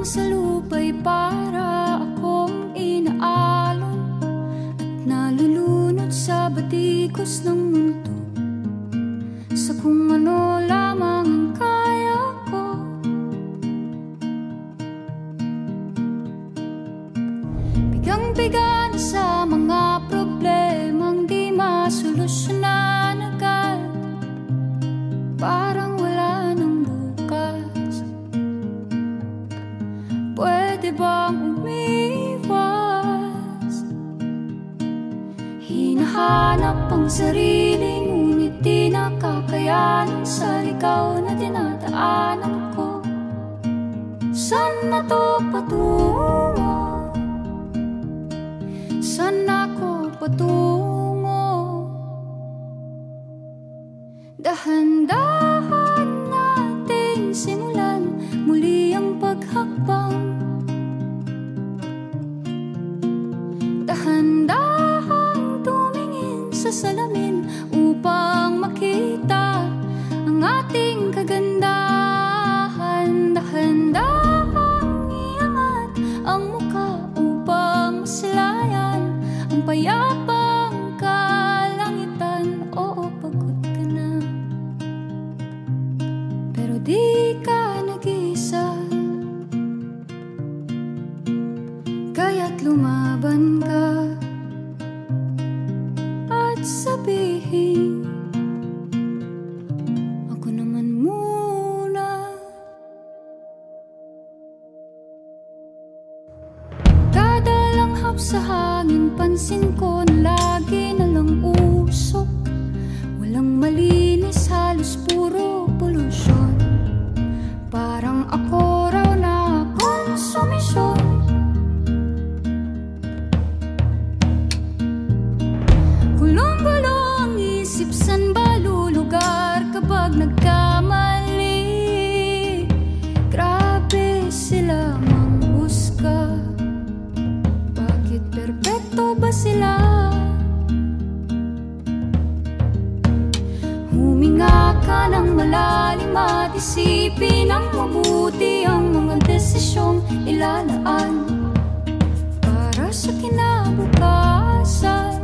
sa lupa'y para akong inaalon at nalulunod sa batikos ng mundo, sa kung ano lamang ang kaya ko. Bigang-biga na sa mga problemang di masolusyonan agad, parang wala nang bukas. Pwede bang umiwas? Hinahanap ang sarili, ngunit di nakakayanan sa ligaw na dinadaanan ko. Saan na to patungo? Saan ako patungo? Dahan-dahan nating simulan muli ang paghakbang. Dahan-dahan tumingin sa salamin upang makita ang ating kagandahan. Dahan-dahan iangat ang mukha upang masilayan ang payapang kalangitan. Oo, pagod ka na, pero di ka nag-iisa, kaya't lumaban ka at sabihin, ako naman muna. Kada langhap sa hangin, pansin ko na lagi na lang usok. Walang malinis, halos puro polusyon. Parang ako raw na konsumisyon. Gulong-gulo ang isip, san ba lulugar kapag nagkamali? Grabe sila manghusga, bakit perpekto ba sila? Huminga ka ng malalim at isipin ng mabuti ang mga desisyong ilalaan para sa kinabukasan,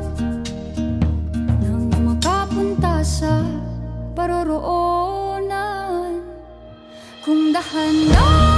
nang makapunta sa paroroonan. Kung dahan-dahan